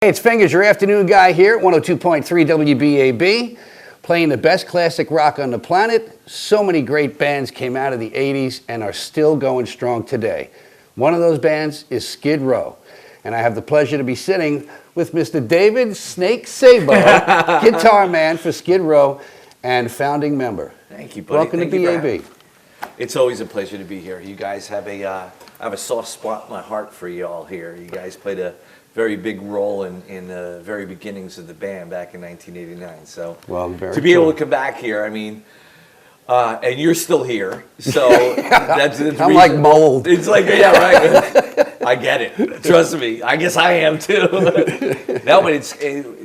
Hey, it's Fingers, your afternoon guy here at 102.3 WBAB, playing the best classic rock on the planet. So many great bands came out of the 80s and are still going strong today. One of those bands is Skid Row. And I have the pleasure to be sitting with Mr. David Snake Sabo, guitar man for Skid Row and founding member. Thank you, buddy. Welcome to BAB. It's always a pleasure to be here. You guys have I have a soft spot in my heart for you all here. You guys played a very big role in the very beginnings of the band back in 1989. So to be able to come back here, I mean, and you're still here, so that's I'm like mold. It's like, yeah, right. I get it. Trust me. I guess I am too. No, but it's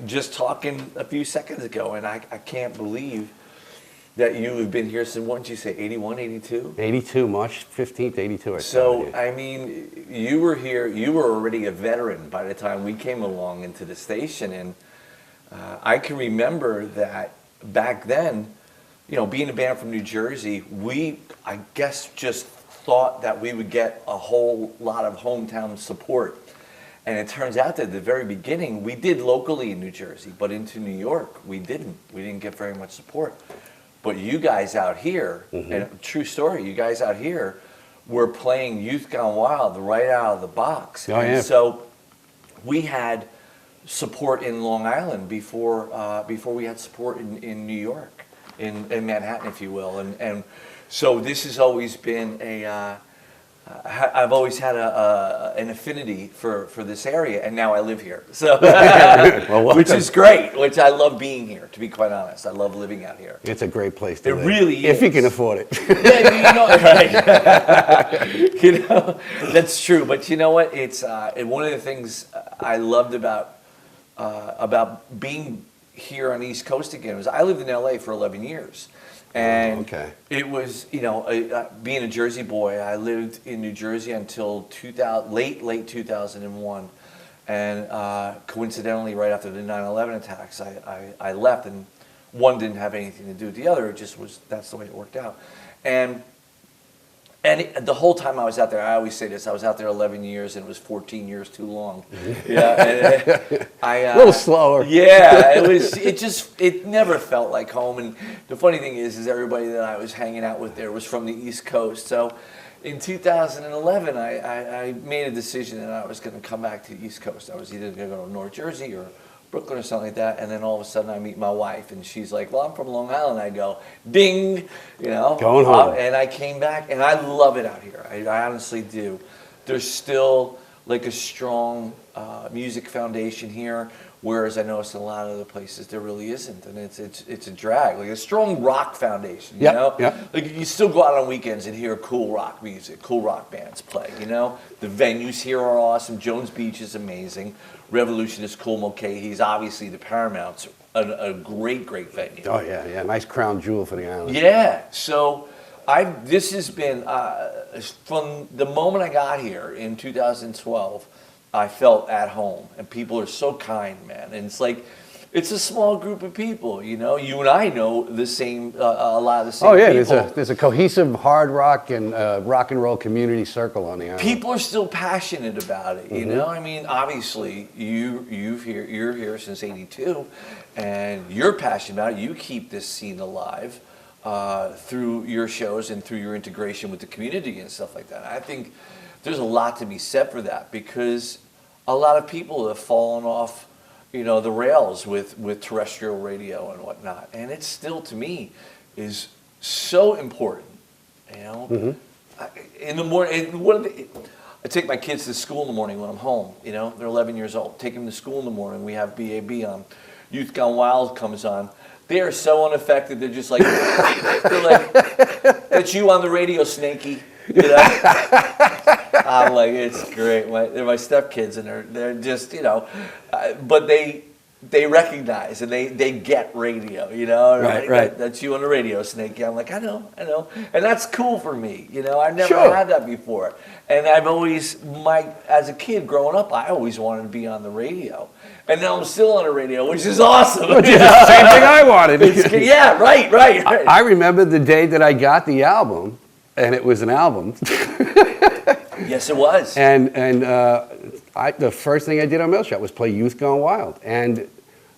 just talking a few seconds ago, and I can't believe that you have been here since, what did you say, 81, 82? 82, March 15th, 82. So, I mean, you were here, you were already a veteran by the time we came along into the station, and I can remember that back then, you know, being a band from New Jersey, we, I guess, just thought that we would get a whole lot of hometown support. And it turns out that at the very beginning, we did locally in New Jersey, but into New York, we didn't. We didn't get very much support. But you guys out here, and true story, you guys out here were playing Youth Gone Wild right out of the box. Oh, yeah. And so we had support in Long Island before we had support in New York, in Manhattan, if you will. And so this has always been I've always had an affinity for this area, and now I live here. So, well, which is great. Which I love being here. To be quite honest, I love living out here. It's a great place to live. It really is. If you can afford it. Yeah, right. You know, that's true. But you know what? It's one of the things I loved about being here on the East Coast again was I lived in LA for 11 years. And it was, you know, being a Jersey boy, I lived in New Jersey until late 2001. And coincidentally, right after the 9/11 attacks, I left, and one didn't have anything to do with the other. It just was, that's the way it worked out. And the whole time I was out there, I always say this, I was out there 11 years and it was 14 years too long. Yeah, a little slower. Yeah, it never felt like home. And the funny thing is everybody that I was hanging out with there was from the East Coast. So in 2011, I made a decision that I was going to come back to the East Coast. I was either going to go to North Jersey or Brooklyn or something like that, and then all of a sudden I meet my wife, and she's like, well, I'm from Long Island. I go, ding, you know. Going home. And I came back, and I love it out here. I honestly do. There's still like a strong music foundation here, whereas I noticed in a lot of other places there really isn't, and it's a drag. Like a strong rock foundation, you know? Yep. Like you still go out on weekends and hear cool rock music, cool rock bands play, you know? The venues here are awesome. Jones Beach is amazing. Revolution is cool. Mulcahy's, obviously the Paramount's a great venue. Oh yeah, nice crown jewel for the island. Yeah, so this has been, from the moment I got here in 2012, I felt at home, and people are so kind, man. And it's like, it's a small group of people, you know. You and I know the same, a lot of the same people. Oh yeah, there's a cohesive hard rock and rock and roll community circle on the island. People are still passionate about it, you know. I mean, obviously, you're here since '82, and you're passionate about it. You keep this scene alive through your shows and through your integration with the community and stuff like that. I think there's a lot to be said for that, because a lot of people have fallen off, you know, the rails with terrestrial radio and whatnot, and it still, to me, is so important. You know, in the morning, I take my kids to school in the morning when I'm home. You know, they're 11 years old. Take them to school in the morning. We have BAB on. Youth Gone Wild comes on. They are so unaffected. They're just like, they're like, that's you on the radio, Snakey. You know? I'm like, it's great. They're my stepkids, and they're just, you know, but they recognize and they get radio, you know. Right. That's you on the radio, Snakey. I'm like, I know, and that's cool for me. You know, I've never had that before, and I've always, as a kid growing up, I always wanted to be on the radio. And now I'm still on the radio, which is awesome. Which is the same thing I wanted. Yeah, right. I remember the day that I got the album, and it was an album. Yes, it was. And the first thing I did on Metal Shop was play Youth Gone Wild. And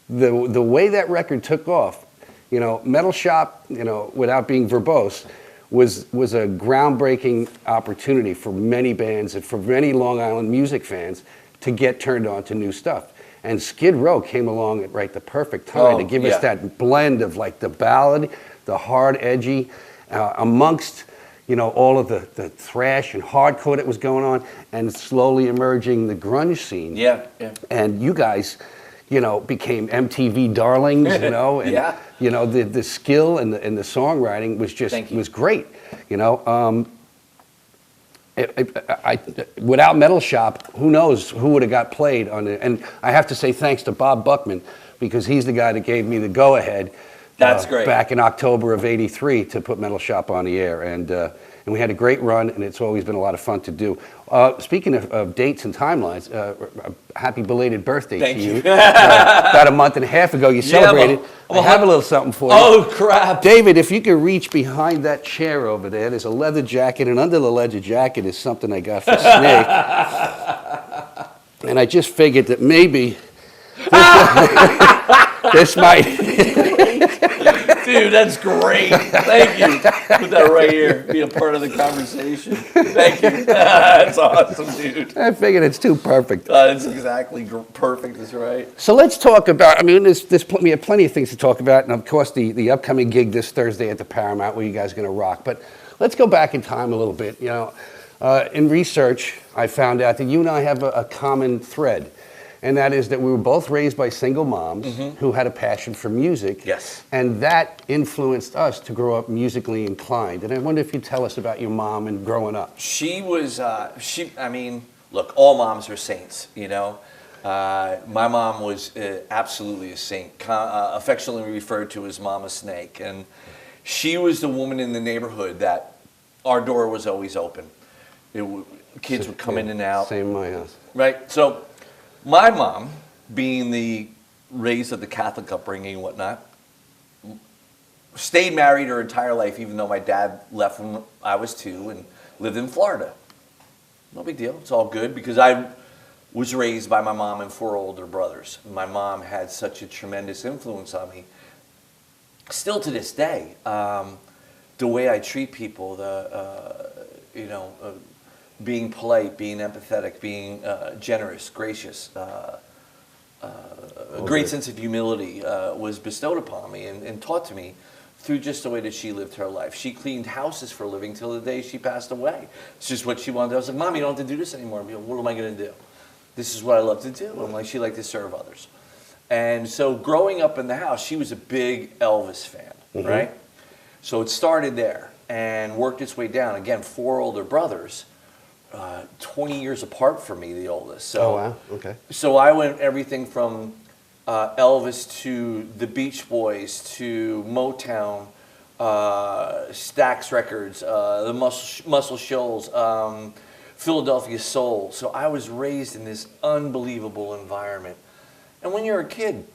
the way that record took off, you know, Metal Shop, you know, without being verbose, was a groundbreaking opportunity for many bands and for many Long Island music fans to get turned on to new stuff. And Skid Row came along at the perfect time to give us that blend of like the ballad, the hard, edgy, amongst, you know, all of the thrash and hardcore that was going on, and slowly emerging the grunge scene. Yeah. And you guys, you know, became MTV darlings, you know, and you know, the skill and the songwriting was just was great, you know. Without Metal Shop, who knows who would have got played on it. And I have to say thanks to Bob Buckman, because he's the guy that gave me the go-ahead. That's great. Back in October of '83 to put Metal Shop on the air. And we had a great run, and it's always been a lot of fun to do. Speaking of dates and timelines, happy belated birthday to you. About a month and a half ago, you celebrated. I have a little something for you. Oh, crap. David, if you could reach behind that chair over there, there's a leather jacket, and under the leather jacket is something I got for Snake. And I just figured that maybe this might... Dude, that's great. Thank you. Put that right here. Be a part of the conversation. Thank you. That's awesome, dude. I figured it's too perfect. It's exactly perfect. That's right. So let's talk about, I mean, we have plenty of things to talk about, and of course the upcoming gig this Thursday at the Paramount where you guys are going to rock. But let's go back in time a little bit. You know, in research, I found out that you and I have a common thread. And that is that we were both raised by single moms who had a passion for music. Yes. And that influenced us to grow up musically inclined. And I wonder if you'd tell us about your mom and growing up. She was, I mean, look, all moms are saints, you know. My mom was absolutely a saint, affectionately referred to as Mama Snake. And she was the woman in the neighborhood that our door was always open. Kids would come in and out. Same in my house. Right, so... My mom, being raised of the Catholic upbringing and whatnot, stayed married her entire life, even though my dad left when I was 2 and lived in Florida. No big deal. It's all good because I was raised by my mom and 4 older brothers. My mom had such a tremendous influence on me. Still to this day, the way I treat people, being polite, being empathetic, being generous, gracious, a great sense of humility was bestowed upon me and taught to me through just the way that she lived her life. She cleaned houses for a living till the day she passed away. It's just what she wanted. I was like, Mom, you don't have to do this anymore. What am I going to do? This is what I love to do. I'm like, she liked to serve others. And so growing up in the house, she was a big Elvis fan, right? So it started there and worked its way down. Again, 4 older brothers. 20 years apart from me, the oldest. So, oh, wow. Okay. So I went everything from Elvis to the Beach Boys to Motown, Stax Records, the Muscle Shoals, Philadelphia Soul. So I was raised in this unbelievable environment. And when you're a kid,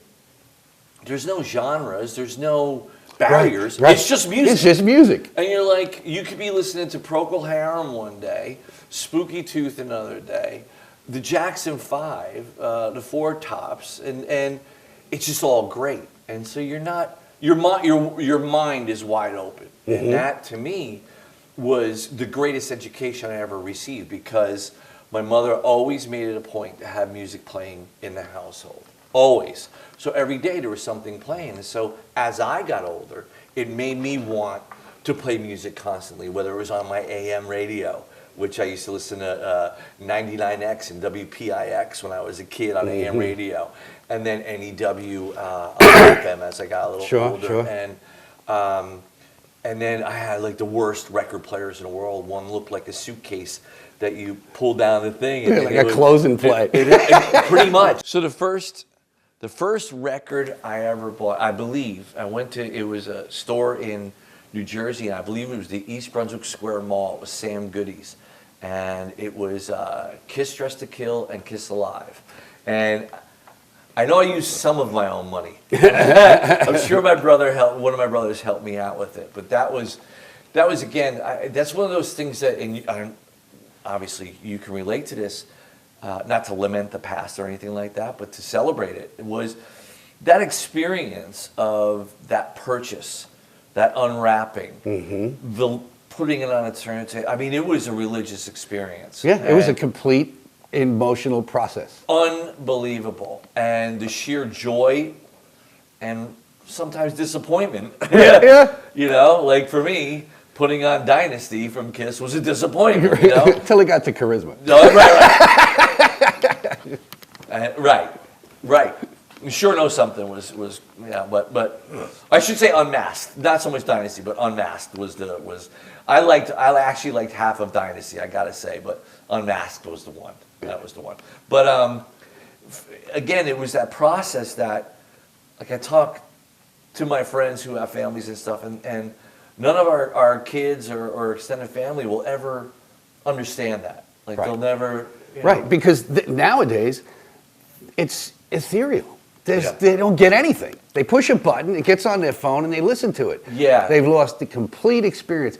there's no genres, there's no barriers. Right. It's just music. It's just music. And you're like, you could be listening to Procol Harum one day, Spooky Tooth another day, the Jackson 5, the Four Tops, and it's just all great. And so you're not, your mind is wide open. And that, to me, was the greatest education I ever received because my mother always made it a point to have music playing in the household. Always. So every day there was something playing. And so as I got older, it made me want to play music constantly, whether it was on my AM radio, which I used to listen to 99X and WPIX when I was a kid on AM radio, and then NEW on FM as I got a little older. Sure. And then I had like the worst record players in the world. One looked like a suitcase that you pull down the thing. And like a closing play. Pretty much. So the first record I ever bought, I believe, it was a store in New Jersey, and I believe it was the East Brunswick Square Mall. It was Sam Goody's. And it was Kiss Dressed to Kill and Kiss Alive. And I know I used some of my own money. I'm sure one of my brothers helped me out with it. But that was again, that's one of those things that, and obviously you can relate to this. not to lament the past or anything like that, but to celebrate it. It was that experience of that purchase, that unwrapping, the putting it on a turntable. I mean, it was a religious experience. Yeah, it was a complete emotional process. Unbelievable. And the sheer joy and sometimes disappointment. Yeah. You know, like for me, putting on Dynasty from Kiss was a disappointment, you know? Until it got to Charisma. No, right. Right. You sure know something was yeah, but I should say Unmasked. Not so much Dynasty, but Unmasked was I actually liked half of Dynasty, I gotta say, but Unmasked was the one. That was the one. But again, it was that process that, like, I talk to my friends who have families and stuff, and none of our kids or extended family will ever understand that. Like, Right. they'll never. You know. Right, because nowadays, it's ethereal. Yeah. They don't get anything. They push a button, it gets on their phone, and they listen to it. Yeah. They've lost the complete experience.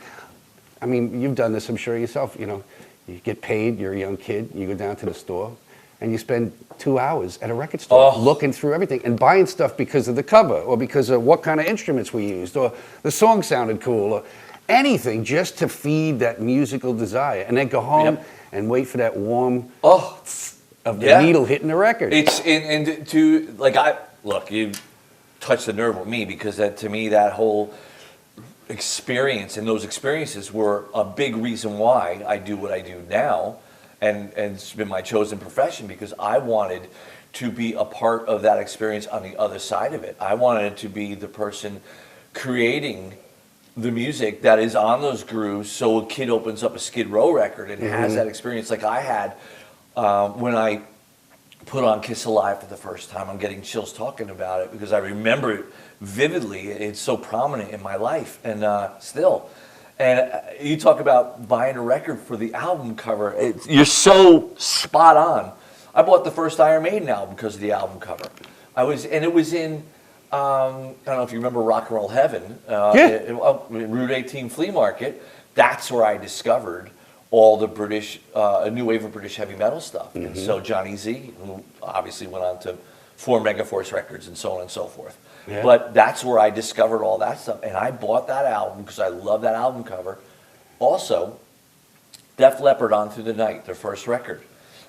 I mean, you've done this, I'm sure, yourself. You know, you get paid, you're a young kid, you go down to the store, and you spend 2 hours at a record store looking through everything and buying stuff because of the cover or because of what kind of instruments we used or the song sounded cool or anything just to feed that musical desire. And then go home and wait for that warm of the needle hitting the record. It's and to like you touched the nerve with me because to me that whole experience and those experiences were a big reason why I do what I do now, and it's been my chosen profession because I wanted to be a part of that experience on the other side of it. I wanted to be the person creating the music that is on those grooves, so a kid opens up a Skid Row record and has that experience like I had when I put on Kiss Alive for the first time. I'm getting chills talking about it because I remember it vividly. It's so prominent in my life and still. And you talk about buying a record for the album cover. You're so spot on. I bought the first Iron Maiden album because of the album cover. It was in I don't know if you remember Rock and Roll Heaven, Route 18 Flea Market. That's where I discovered all the British, a new wave of British heavy metal stuff. And so Johnny Z, who obviously went on to form Megaforce Records and so on and so forth. Yeah. But that's where I discovered all that stuff. And I bought that album because I love that album cover. Also, Def Leppard, On Through the Night, their first record.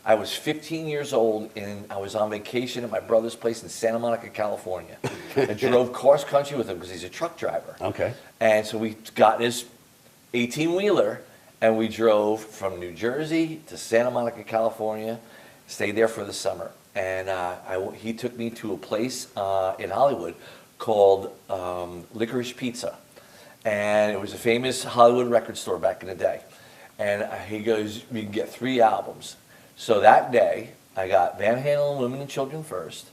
I was 15 years old and I was on vacation at my brother's place in Santa Monica, California. I drove cross country with him because he's a truck driver. Okay. And so we got this 18-wheeler and we drove from New Jersey to Santa Monica, California, stayed there for the summer. And he took me to a place in Hollywood called Licorice Pizza. And it was a famous Hollywood record store back in the day. And he goes, you can get 3 albums. So that day, I got Van Halen, Women and Children first,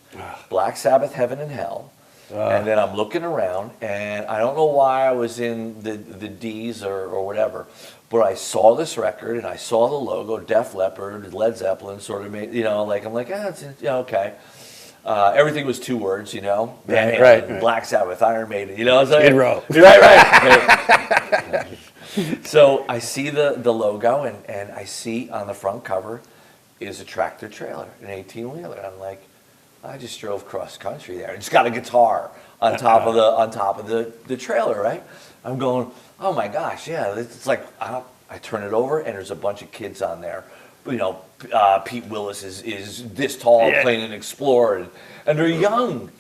Black Sabbath, Heaven and Hell, and then I'm looking around, and I don't know why I was in the D's or whatever, but I saw this record, and I saw the logo, Def Leppard, Led Zeppelin, sort of made, like, I'm like, it's okay. Everything was 2 words, Van Halen, right. Black Sabbath, Iron Maiden, It's like, Skid Row. Right. So I see the logo, and I see on the front cover is a tractor trailer, an 18-wheeler. I'm like, I just drove cross country there. It's got a guitar on top of the trailer, right? I'm going, oh my gosh, yeah. It's like I turn it over and there's a bunch of kids on there. Pete Willis is this tall playing an Explorer, and they're young.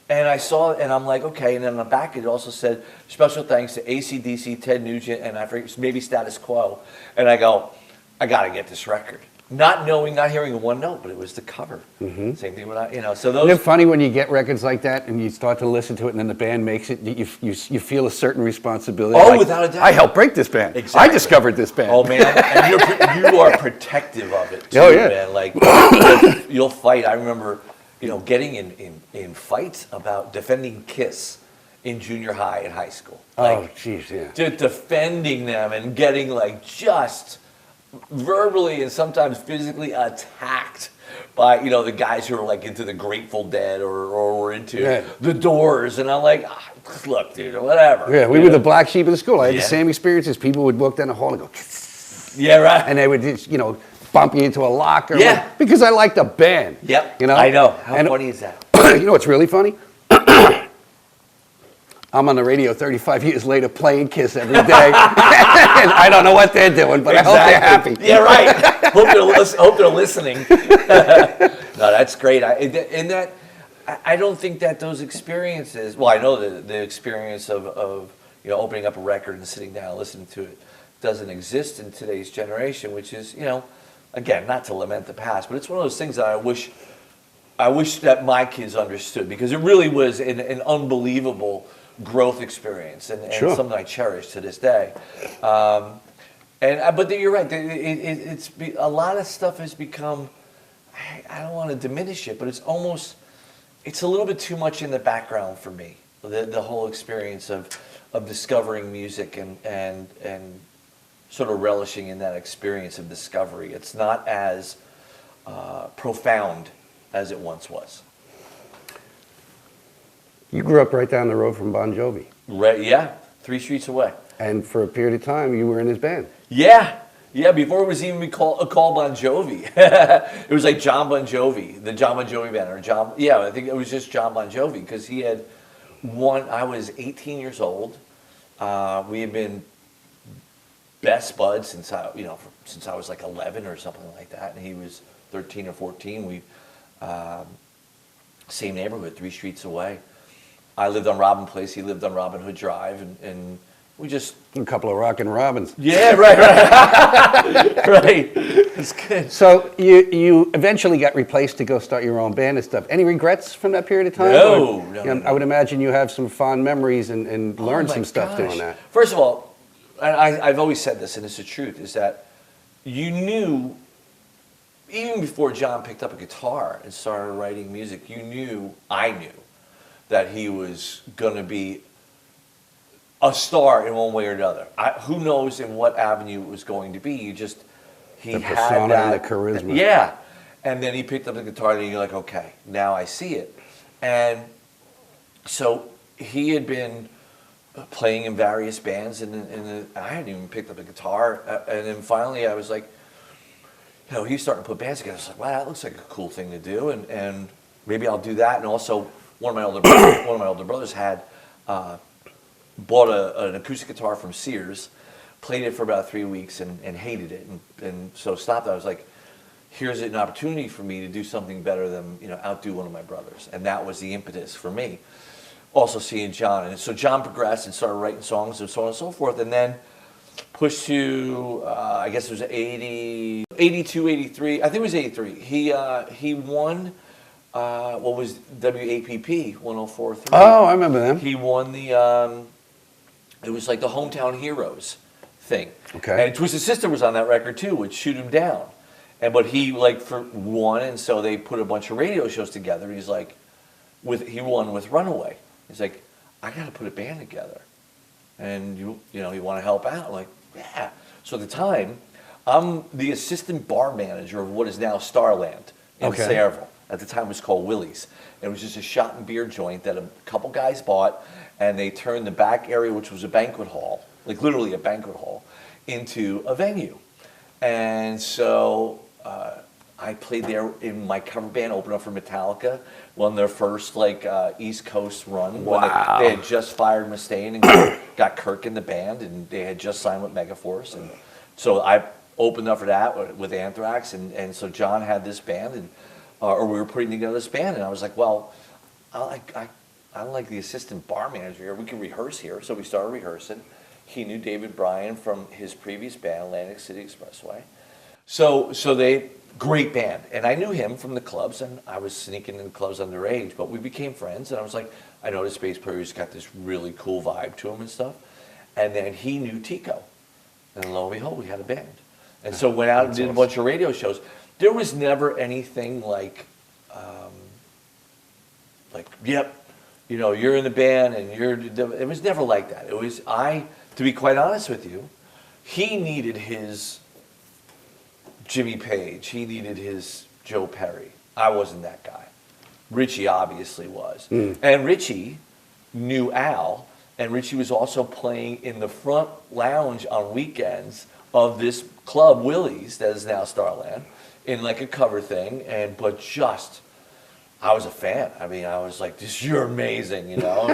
And I saw it, and I'm like, okay. And then on the back, it also said, special thanks to AC/DC, Ted Nugent, and I forget, maybe Status Quo. And I go, I got to get this record. Not hearing one note, but it was the cover. Same thing with so those. Isn't it funny when you get records like that and you start to listen to it and then the band makes it, you feel a certain responsibility. Oh, without a doubt. I helped break this band. Exactly. I discovered this band. Oh man, and you are protective of it too, man. Like you'll fight. I remember, getting in fights about defending Kiss in junior high and high school. Like, jeez, yeah. Defending them and getting just verbally and sometimes physically attacked by the guys who are into the Grateful Dead or were into the Doors, and I'm like, look, dude, whatever. Yeah, we were the black sheep of the school. I had the same experiences. People would walk down the hall and go, yeah, right, and they would just bump you into a locker. Yeah. Because I like the band. Yep. You know? I know. How And funny is that? you know what's really funny? I'm on the radio 35 years later playing Kiss every day. And I don't know what they're doing, but I hope they're happy. Yeah, right. hope they're listening. No, that's great. I don't think that those experiences, well, I know the experience of you know, opening up a record and sitting down and listening to it doesn't exist in today's generation, which is, you know, again, not to lament the past, but it's one of those things that I wish that my kids understood, because it really was an unbelievable growth experience and Sure. something I cherish to this day. But you're right. It's a lot of stuff has become. I don't want to diminish it, but it's a little bit too much in the background for me. The whole experience of discovering music and sort of relishing in that experience of discovery. It's not as profound as it once was. You grew up right down the road from Bon Jovi. Right? Yeah, 3 streets away. And for a period of time, you were in his band. Yeah, before it was even called Bon Jovi. It was like John Bon Jovi, the John Bon Jovi band, or John. Yeah, I think it was just John Bon Jovi, because he had I was 18 years old. We had been best buds since I was like 11 or something like that, and he was 13 or 14. We same neighborhood, 3 streets away. I lived on Robin Place. He lived on Robin Hood Drive, and we just A couple of rockin' robins. right, right. It's good. So you eventually got replaced to go start your own band and stuff. Any regrets from that period of time? No, Or, no, you know, no. I would imagine you have some fond memories and learned Oh my some stuff gosh. doing that. First of all, and I've always said this, and it's the truth, is that you knew, even before John picked up a guitar and started writing music, I knew, that he was going to be a star in one way or another. Who knows in what avenue it was going to be? He The had persona that, and the charisma. Yeah, and then he picked up the guitar, and you're like, okay, now I see it. And so he had been playing in various bands, and I hadn't even picked up a guitar. And then finally, I was like, you know, he's starting to put bands together. I was like, wow, that looks like a cool thing to do, and maybe I'll do that. And also, one of my older brothers had bought an acoustic guitar from Sears, played it for about 3 weeks, and hated it, and so stopped. I was like, here's an opportunity for me to do something better than, you know, outdo one of my brothers, and that was the impetus for me. Also seeing John, and so John progressed and started writing songs and so on and so forth, and then pushed to I guess it was 82, 83. I think it was 83. He won what was WAPP 104.3. Oh, I remember them. He won the it was like the Hometown Heroes thing. Okay. And Twisted Sister was on that record too, which Shoot 'Em Down. But he won, and so they put a bunch of radio shows together. And he's like, he won with Runaway. He's like, I got to put a band together, and you want to help out? I'm like, yeah. So at the time, I'm the assistant bar manager of what is now Starland in Okay. Sayreville. At the time, it was called Willie's. It was just a shot and beer joint that a couple guys bought, and they turned the back area, which was a banquet hall, like literally a banquet hall, into a venue. And so I played there in my cover band, opened up for Metallica, won their first East Coast run. When Wow. they had just fired Mustaine and got Kirk in the band, and they had just signed with Megaforce. And so I opened up for that with Anthrax, and so John had this band, and or we were putting together this band, and I was like, well, I don't like the assistant bar manager here. We can rehearse here. So we started rehearsing. He knew David Bryan from his previous band, Atlantic City Expressway. So they, great band. And I knew him from the clubs, and I was sneaking in the clubs underage, but we became friends, and I was like, I noticed bass player's got this really cool vibe to him and stuff. And then he knew Tico. And lo and behold, we had a band. And so went out and did a bunch of radio shows. There was never anything yep, you know, you're in the band and it was never like that. It was, to be quite honest with you, he needed his Jimmy Page. He needed his Joe Perry. I wasn't that guy. Richie obviously was. And Richie knew Al, and Richie was also playing in the front lounge on weekends of this club, Willie's, that is now Starland, in like a cover thing, but just, I was a fan. I mean, I was like, "This, you're amazing," you know.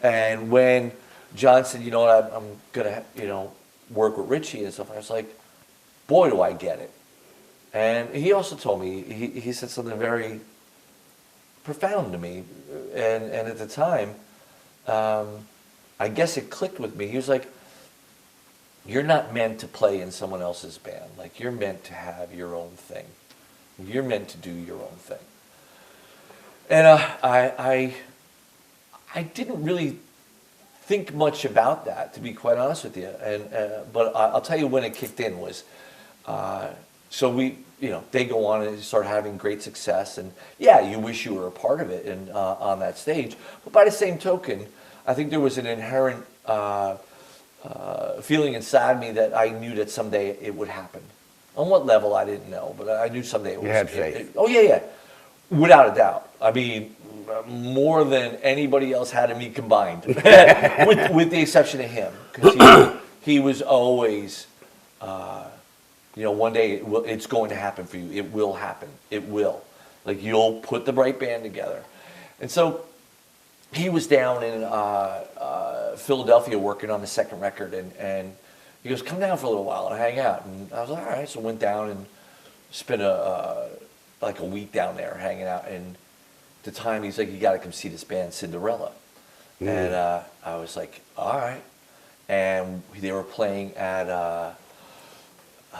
And when John said, "You know what, I'm gonna, work with Richie and stuff," I was like, "Boy, do I get it." And he also told me, he said something very profound to me, and at the time, I guess it clicked with me. He was like, "You're not meant to play in someone else's band. Like, you're meant to have your own thing. You're meant to do your own thing." And I didn't really think much about that, to be quite honest with you. But I'll tell you when it kicked in was, so they go on and start having great success, and yeah, you wish you were a part of it and on that stage. But by the same token, I think there was an inherent feeling inside me that I knew that someday it would happen. On what level, I didn't know, but I knew someday it would. You had faith. Oh yeah, without a doubt. I mean, more than anybody else had in me combined, with the exception of him, because he was always, one day it's going to happen for you. It will happen. It will. Like, you'll put the right band together. And so he was down in Philadelphia working on the second record, and he goes, "Come down for a little while and hang out." And I was like, "All right." So went down and spent like a week down there hanging out. And at the time, he's like, "You got to come see this band, Cinderella." And I was like, "All right." And they were playing at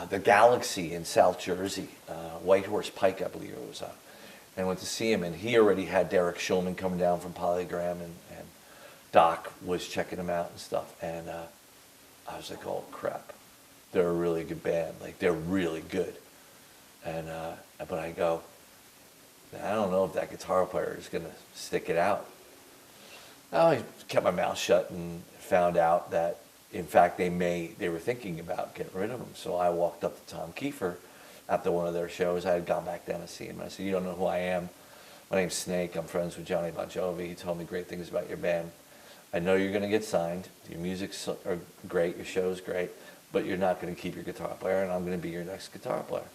the Galaxy in South Jersey, White Horse Pike, I believe it was. And I went to see him, and he already had Derek Shulman coming down from Polygram, and Doc was checking him out and stuff. And I was like, "Oh crap, they're a really good band. Like, they're really good." And but I go, "I don't know if that guitar player is gonna stick it out." I kept my mouth shut and found out that, in fact, they were thinking about getting rid of him. So I walked up to Tom Kiefer after one of their shows. I had gone back down to see him. I said, "You don't know who I am. My name's Snake. I'm friends with Johnny Bon Jovi. He told me great things about your band. I know you're going to get signed. Your music's are great. Your show's great. But you're not going to keep your guitar player, and I'm going to be your next guitar player."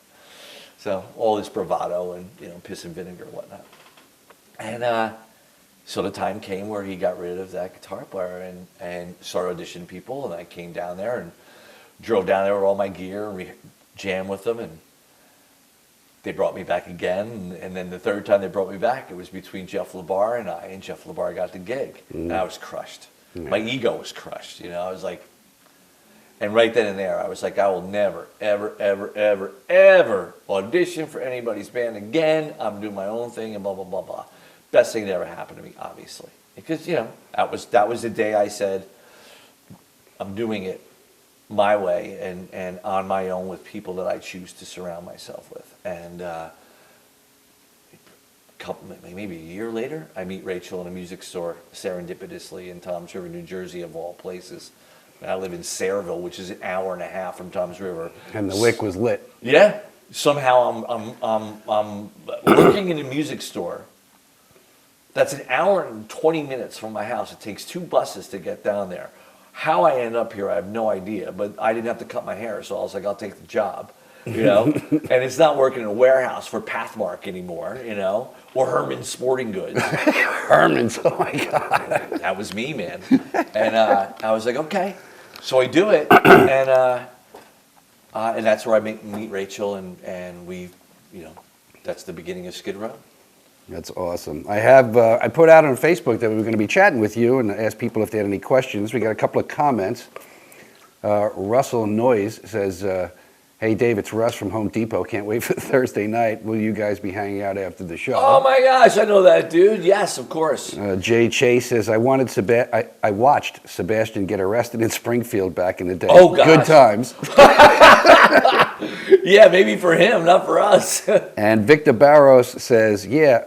So all this bravado and, piss and vinegar and whatnot. And so the time came where he got rid of that guitar player and started auditioning people. And I came down there and drove down there with all my gear, and we jammed with them. And they brought me back again. And then the third time they brought me back, it was between Jeff LaBar and I. And Jeff LaBar got the gig. And I was crushed. My ego was crushed. I was like, and right then and there, I was like, I will never, ever, ever, ever, ever audition for anybody's band again. I'm doing my own thing and blah, blah, blah, blah. Best thing that ever happened to me, obviously. Because, that was the day I said, I'm doing it my way and on my own with people that I choose to surround myself with. And maybe a year later, I meet Rachel in a music store serendipitously in Toms River, New Jersey, of all places. I live in Sayreville, which is an hour and a half from Toms River. And the wick was lit. Yeah. Somehow I'm working in a music store. That's an hour and 20 minutes from my house. It takes 2 buses to get down there. How I ended up here, I have no idea. But I didn't have to cut my hair, so I was like, I'll take the job. And it's not working in a warehouse for Pathmark anymore, or Herman's Sporting Goods. Herman's, oh my God. That was me, man. And I was like, okay. So I do it, and that's where I meet Rachel, and we, that's the beginning of Skid Row. That's awesome. I put out on Facebook that we were going to be chatting with you and asked people if they had any questions. We got a couple of comments. Russell Noyes says, "Hey Dave, it's Russ from Home Depot. Can't wait for Thursday night. Will you guys be hanging out after the show?" Oh my gosh, I know that dude. Yes, of course. Jay Chase says, I watched Sebastian get arrested in Springfield back in the day. Oh gosh. Good times. Yeah, maybe for him, not for us. And Victor Barros says, yeah,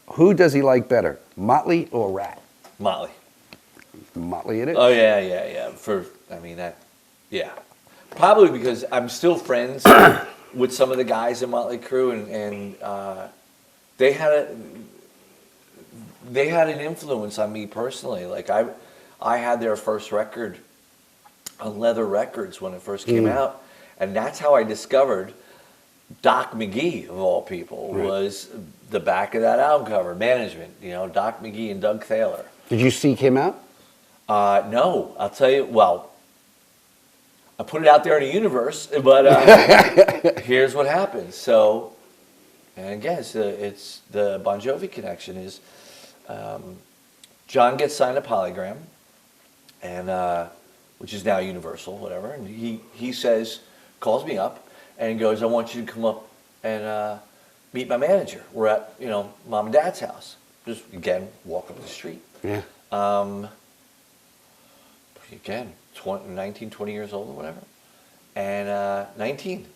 who does he like better, Motley or Rat? Motley. Motley it is? Oh yeah. Yeah. Probably because I'm still friends with some of the guys in Motley Crue, and they had an influence on me personally. Like I had their first record on Leather Records when it first came out, And that's how I discovered Doc McGee, of all people, was the back of that album cover, Management, Doc McGee and Doug Thaler. Did you seek him out? No, I'll tell you, well, I put it out there in the universe, but here's what happens. So, and again, it's the Bon Jovi connection is, John gets signed to Polygram, and which is now Universal, whatever, and he says, calls me up, and goes, I want you to come up and meet my manager. We're at, Mom and Dad's house. Just, again, walk up the street. Yeah. Again, 19, 20 years old or whatever. And 19.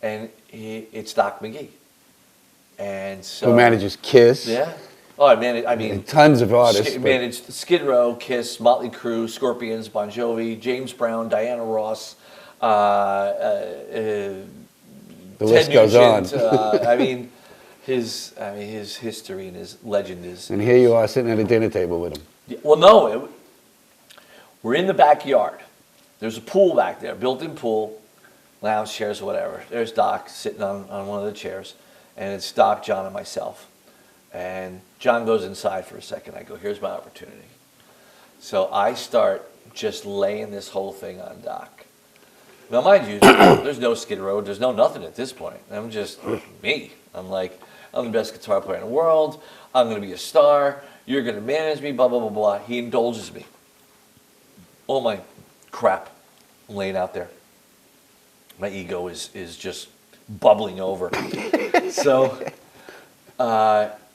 And it's Doc McGee. And so... Who manages Kiss. Yeah. Oh, I mean... And tons of artists. Managed Skid Row, Kiss, Motley Crue, Scorpions, Bon Jovi, James Brown, Diana Ross, the list Ted goes Nugent, on. his history and his legend is... And here you are sitting at a dinner table with him. Well, no, we're in the backyard. There's a pool back there, built-in pool, lounge chairs or whatever. There's Doc sitting on one of the chairs, and it's Doc, John, and myself. And John goes inside for a second. I go, here's my opportunity. So I start just laying this whole thing on Doc. Now, mind you, there's no Skid Row, there's no nothing at this point. I'm just me. I'm like, I'm the best guitar player in the world. I'm going to be a star. You're going to manage me, blah, blah, blah, blah. He indulges me. All my crap laying out there. My ego is just bubbling over. So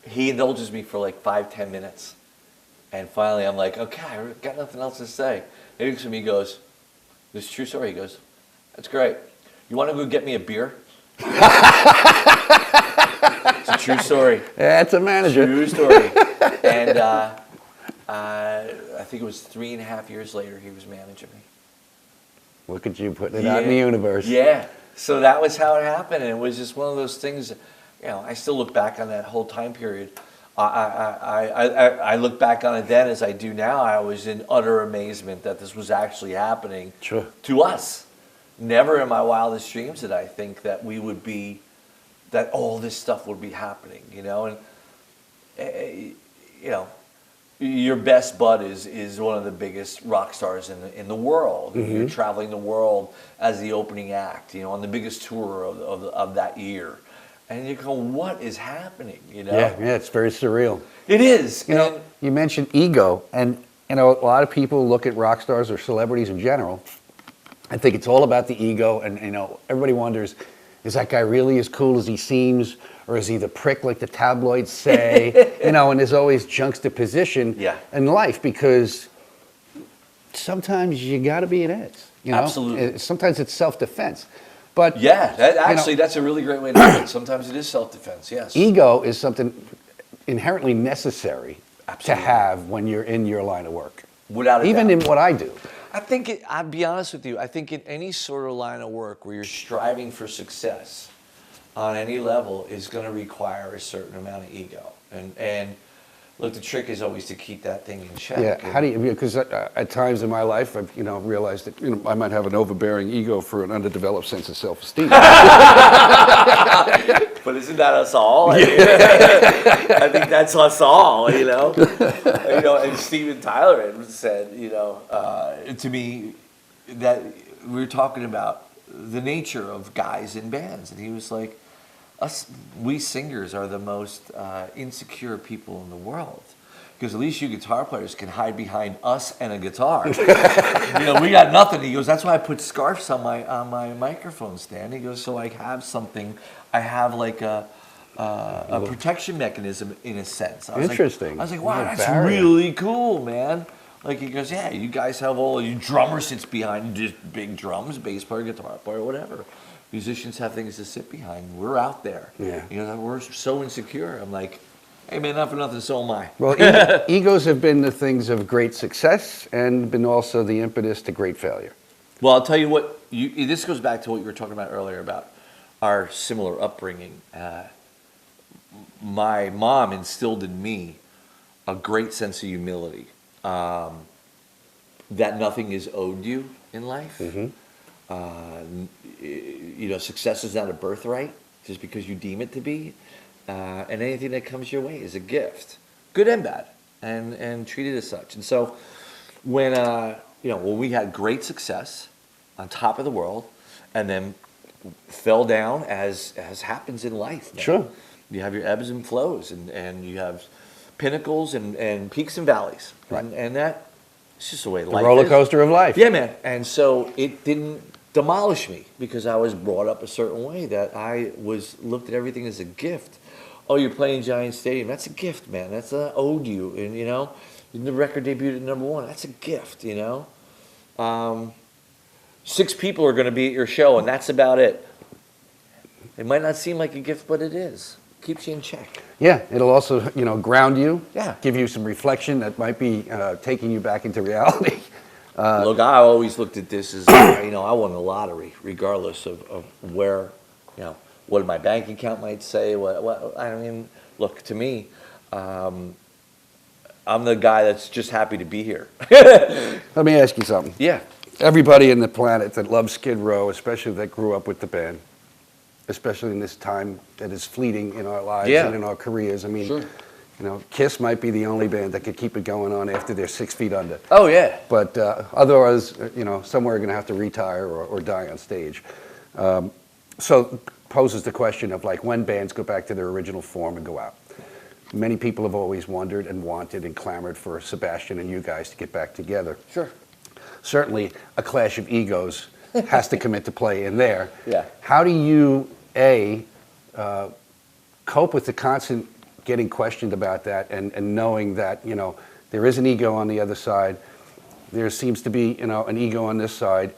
he indulges me for like 5-10 minutes. And finally I'm like, okay, I've got nothing else to say. He looks at me and goes, this is a true story. He goes, that's great. You want to go get me a beer? It's a true story. That's a manager. True story. And I think it was 3.5 years later he was managing me. Look at you putting it out in the universe. Yeah. So that was how it happened. And it was just one of those things, I still look back on that whole time period. I look back on it then as I do now. I was in utter amazement that this was actually happening to us. Never in my wildest dreams did I think that we would be, that all this stuff would be happening, and your best bud is one of the biggest rock stars in the world. Mm-hmm. You're traveling the world as the opening act, on the biggest tour of that year. And you go, what is happening, Yeah, it's very surreal. It is. You mentioned ego, and a lot of people look at rock stars or celebrities in general. I think it's all about the ego, and everybody wonders, is that guy really as cool as he seems, or is he the prick like the tabloids say? And there's always juxtaposition in life, because sometimes you got to be an ass. Absolutely. Sometimes it's self-defense. But that's a really great way to put it. Sometimes it is self-defense. Yes. Ego is something inherently necessary to have when you're in your line of work. Without a Even doubt. in what I do. I think I'll be honest with you. I think in any sort of line of work where you're striving for success on any level is going to require a certain amount of ego. And look, the trick is always to keep that thing in check. Yeah. How do you? Because at times in my life, I've realized that I might have an overbearing ego for an underdeveloped sense of self-esteem. But isn't that us all? I think that's us all. And Steven Tyler had said, to me, that we were talking about the nature of guys in bands, and he was like, we singers are the most insecure people in the world, because at least you guitar players can hide behind us and a guitar. We got nothing. He goes, that's why I put scarves on my microphone stand. He goes, so I have something. I have like a protection mechanism in a sense. Interesting. I was like, wow, that's really cool, man. Like, he goes, yeah, you guys have all you drummer sits behind just big drums, bass player, guitar player, whatever. Musicians have things to sit behind. We're out there. Yeah. We're so insecure. I'm like, hey man, not for nothing, so am I. Well, egos have been the things of great success and been also the impetus to great failure. Well, I'll tell you what, this goes back to what you were talking about earlier about our similar upbringing. My mom instilled in me a great sense of humility, that nothing is owed you in life. Mm-hmm. Success is not a birthright just because you deem it to be. And anything that comes your way is a gift, good and bad, and treat it as such. And so when we had great success on top of the world and then fell down as happens in life. Man. Sure. You have your ebbs and flows and you have pinnacles and peaks and valleys. Right. And that it's just the way The life roller is. coaster of life. Yeah, man. And so it didn't demolish me because I was brought up a certain way that I was looked at everything as a gift. Oh, you're playing Giant Stadium. That's a gift, man. That's owed you. And, the record debuted at #1. That's a gift, 6 people are going to be at your show, and that's about it. It might not seem like a gift, but it is. Keeps you in check. Yeah, it'll also, ground you. Yeah. Give you some reflection that might be taking you back into reality. Look, I always looked at this as, I won the lottery, regardless of where, what my bank account might say. Look, to me, I'm the guy that's just happy to be here. Let me ask you something. Yeah. Everybody in the planet that loves Skid Row, especially that grew up with the band, especially in this time that is fleeting in our lives Yeah. and in our careers. I mean, Sure. Kiss might be the only band that could keep it going on after they're 6 feet under. Oh, yeah. But otherwise, somewhere are going to have to retire or die on stage. So poses the question of when bands go back to their original form and go out. Many people have always wondered and wanted and clamored for Sebastian and you guys to get back together. Sure. Certainly, a clash of egos has to come into play in there. Yeah. How do you, cope with the constant getting questioned about that and knowing that, there is an ego on the other side, there seems to be, an ego on this side,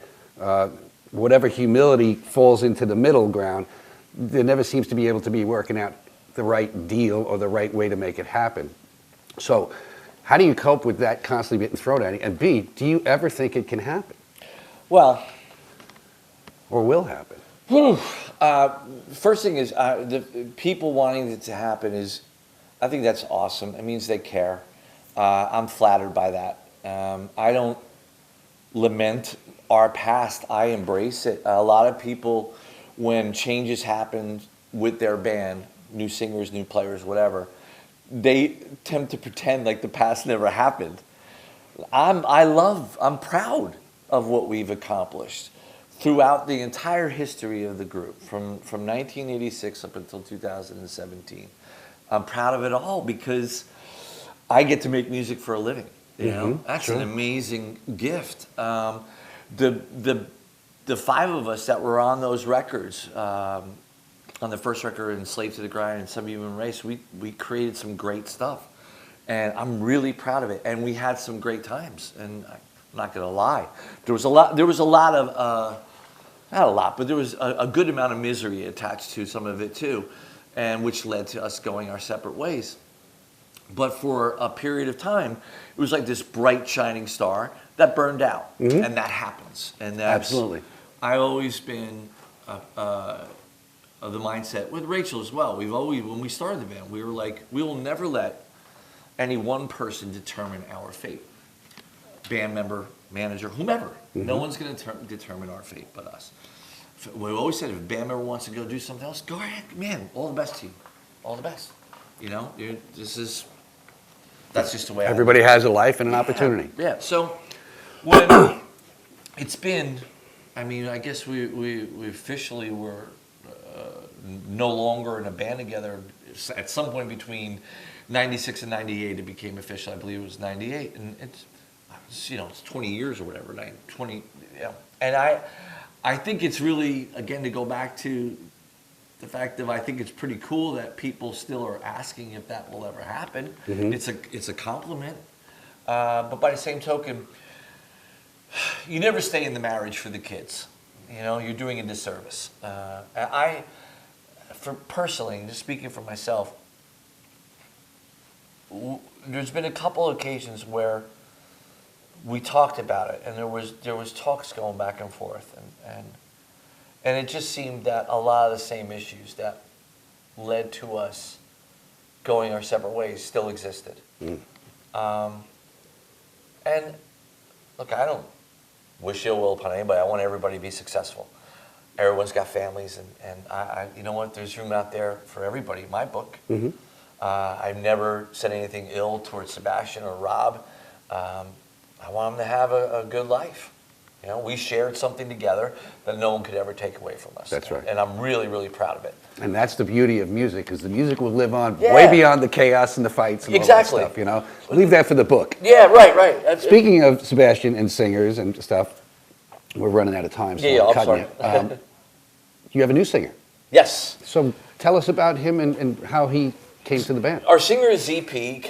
whatever humility falls into the middle ground, there never seems to be able to be working out the right deal or the right way to make it happen. So how do you cope with that constantly getting thrown at you? And B, do you ever think it can happen Well, or will happen? first thing is the people wanting it to happen is, I think that's awesome. It means they care. I'm flattered by that. I don't lament our past. I embrace it. A lot of people, when changes happen with their band, new singers, new players, whatever, they tend to pretend like the past never happened. I'm proud of what we've accomplished throughout the entire history of the group, from 1986 up until 2017. I'm proud of it all because I get to make music for a living. That's sure. an amazing gift. The 5 of us that were on those records, on the first record, Enslaved to the Grind and Subhuman Race, we created some great stuff, and I'm really proud of it. And we had some great times, and I'm not gonna lie, there was a lot of not a lot, but there was a good amount of misery attached to some of it too, and which led to us going our separate ways. But for a period of time, it was like this bright shining star that burned out, and that happens. And that's, Absolutely. I've always been of the mindset with Rachel as well. When we started the band, we were like, we will never let any one person determine our fate. Band member, manager, whomever. No one's going to determine our fate but us. We always said, if a band member wants to go do something else, go ahead, man. All the best to you. All the best. That's just the way. Everybody has a life and an opportunity. Yeah. So when it's been, I guess we officially were no longer in a band together. At some point between 96 and 98, it became official. I believe it was 98, and it's 20 years or whatever. 20. Yeah. And I think it's really, again, to go back to the fact that I think it's pretty cool that people still are asking if that will ever happen. It's a compliment. But by the same token, you never stay in the marriage for the kids. You're doing a disservice. Personally, just speaking for myself, there's been a couple of occasions where we talked about it, and there was talks going back and forth, and it just seemed that a lot of the same issues that led to us going our separate ways still existed. And look, I wish ill will upon anybody. I want everybody to be successful. Everyone's got families, and you know what? There's room out there for everybody in my book. Mm-hmm. I've never said anything ill towards Sebastian or Rob. I want them to have a good life. You know, we shared something together that no one could ever take away from us. That's right. And I'm really, really proud of it. And that's the beauty of music, because the music will live on Yeah. way beyond the chaos and the fights and Exactly. all that stuff, you know? Leave that for the book. Yeah, right. Speaking of Sebastian and singers and stuff, we're running out of time, so Yeah, I'm I'm cutting sorry. you. You have a new singer. Yes. So tell us about him and how he came to the band. Our singer ZP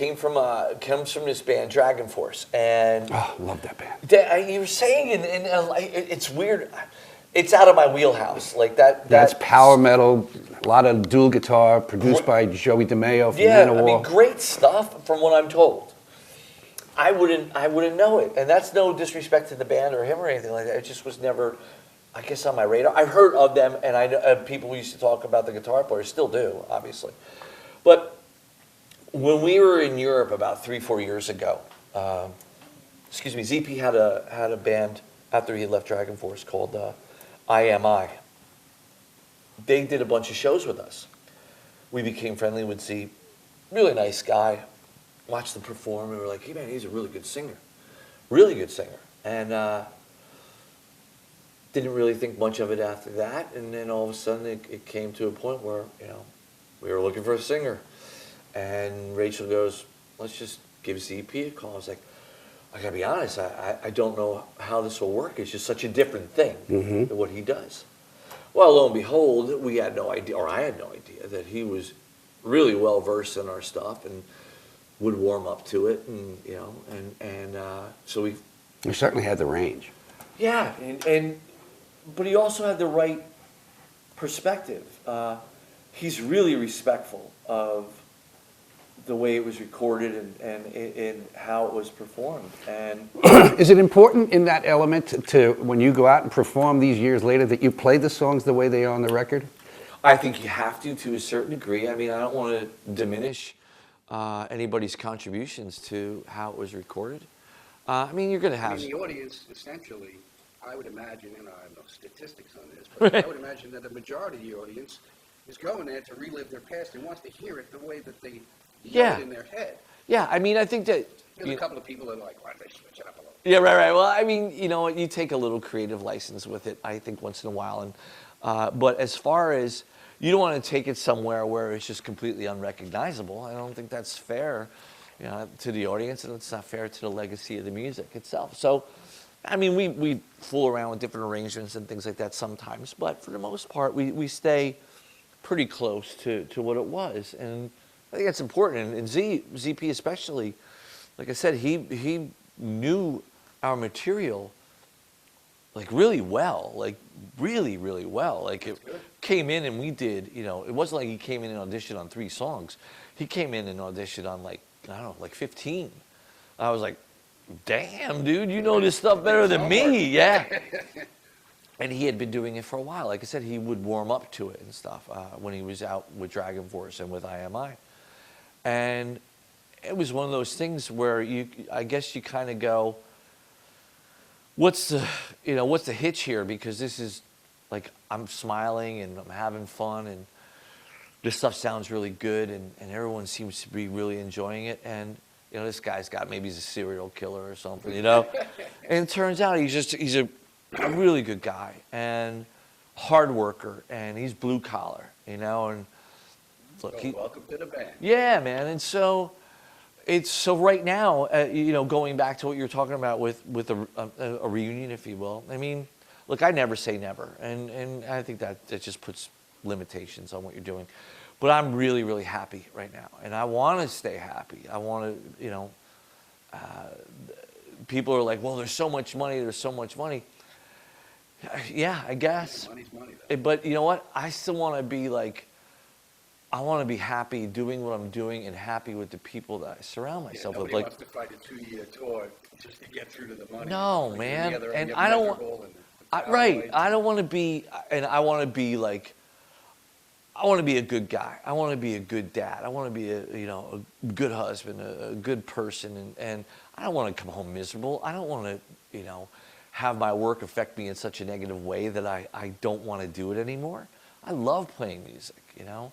comes from this band Dragon Force, and Oh, love that band. you were saying, and it's weird. It's out of my wheelhouse, like that. That's power metal, a lot of dual guitar, produced by Joey DeMeo from Yeah, I Manowar. mean, great stuff from what I'm told. I wouldn't know it, and that's no disrespect to the band or him or anything like that. It just was never, I guess, on my radar. I've heard of them, and I know people used to talk about the guitar players, still do, obviously. But when we were in Europe about 3-4 years ago, ZP had a band after he left Dragon Force called IMI. They did a bunch of shows with us. We became friendly with Z. Really nice guy. Watched them perform, and we were like, hey man, he's a really good singer. Really good singer. And didn't really think much of it after that. And then all of a sudden it came to a point where, we were looking for a singer. And Rachel goes, let's just give ZP a call. I was like, I gotta be honest, I don't know how this will work. It's just such a different thing than what he does. Well, lo and behold, we had no idea, or I had no idea, that he was really well versed in our stuff and would warm up to it, and so we. You certainly had the range. Yeah, but he also had the right perspective. He's really respectful of the way it was recorded and how it was performed. And is it important in that element to when you go out and perform these years later that you play the songs the way they are on the record? I think you have to a certain degree. I mean, I don't want to diminish anybody's contributions to how it was recorded. I mean, you're going to have... the audience, essentially, I would imagine, and I have no statistics on this, but I would imagine that the majority of the audience is going there to relive their past and wants to hear it the way that they hear it in their head. Yeah, I mean, I think that... There's a couple of people that are like, why don't they switch it up a little? Yeah, right. Well, I mean, you take a little creative license with it, I think, once in a while. And but as far as... You don't want to take it somewhere where it's just completely unrecognizable. I don't think that's fair, to the audience, and it's not fair to the legacy of the music itself. So, I mean, we fool around with different arrangements and things like that sometimes, but for the most part, we stay pretty close to what it was, and I think that's important. And ZP especially, like I said, he knew our material like really well, like really, really well. Like it came in and we did, it wasn't like he came in and auditioned on 3 songs. He came in and auditioned on like 15. I was like, damn, dude, you know this stuff better than me. Yeah. And he had been doing it for a while. Like I said, he would warm up to it and stuff when he was out with Dragon Force and with IMI. And it was one of those things where I guess you kind of go, what's the hitch here? Because this is like, I'm smiling and I'm having fun and this stuff sounds really good and everyone seems to be really enjoying it. And, this guy's got, maybe he's a serial killer or something, And it turns out he's a really good guy and hard worker and he's blue collar, and look, welcome to the band. Yeah, man. And so right now, going back to what you're talking about with a reunion, if you will. I mean, look, I never say never, and I think that just puts limitations on what you're doing. But I'm really, really happy right now, and I want to stay happy. I want to, people are like, well, there's so much money. There's so much money. Yeah, I guess. Money's money, though. But you know what? I still want to be like. I want to be happy doing what I'm doing and happy with the people that I surround myself with. Nobody wants to fight a 2-year tour just to get through to the money. No, man. And I don't want. I don't want to be, and I want to be like. I want to be a good guy. I want to be a good dad. I want to be a good husband, a good person, and I don't want to come home miserable. I don't want to have my work affect me in such a negative way that I don't want to do it anymore. I love playing music, you know.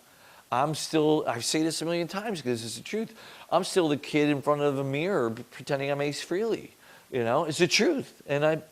I say this a million times because it's the truth. I'm still the kid in front of a mirror pretending I'm Ace Frehley, you know. It's the truth. And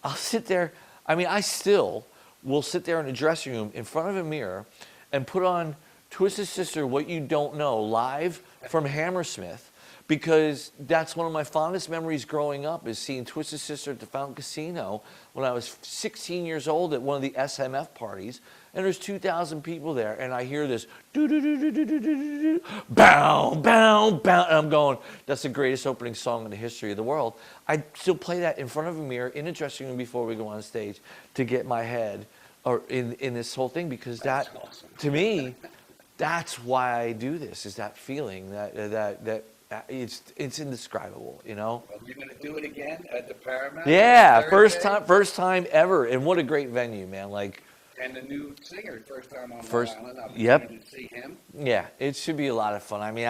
I'll sit there. I mean, I still will sit there in a dressing room in front of a mirror and put on Twisted Sister, What You Don't Know, live from Hammersmith, because that's one of my fondest memories growing up, is seeing Twisted Sister at the Fountain Casino when I was 16 years old at one of the SMF parties, and there's 2,000 people there, and I hear this do-do-do-do-do-do-do-do, bow, bow, bow, and I'm going, that's the greatest opening song in the history of the world. I still play that in front of a mirror in a dressing room before we go on stage to get my head or in this whole thing, because that, awesome. To me, that's why I do this, is that feeling that it's indescribable, you know. Well, you're gonna do it again at the Paramount. Yeah, first time ever, and what a great venue, man! Like, and the new singer, first time on first, Long Island. yep. To see him. Yeah, it should be a lot of fun. I mean,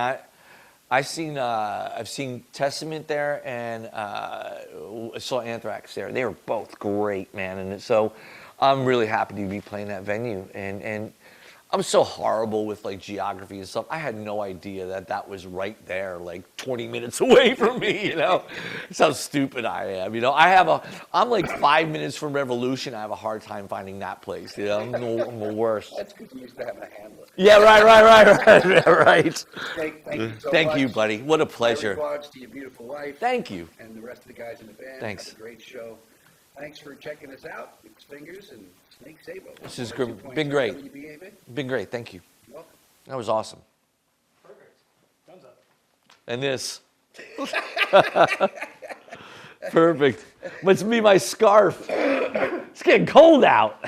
I've seen Testament there, and I saw Anthrax there. They were both great, man, and so I'm really happy to be playing that venue, and I'm so horrible with like geography and stuff. I had no idea that was right there, like 20 minutes away from me, you know. That's how stupid I am, you know. I'm like 5 minutes from Revolution. I have a hard time finding that place, you know. I'm the worst. That's because you used to have a handler. Yeah, right. Thank you so Thank much. you, buddy. What a pleasure. My regards to your beautiful wife. Thank you. And the rest of the guys in the band. Thanks. Have a great show. Thanks for checking us out. It's Fingers and Snake Sabo. This has been great. Been great. Thank you. You're welcome. That was awesome. Perfect. Thumbs up. And this. Perfect. Must be my scarf. It's getting cold out.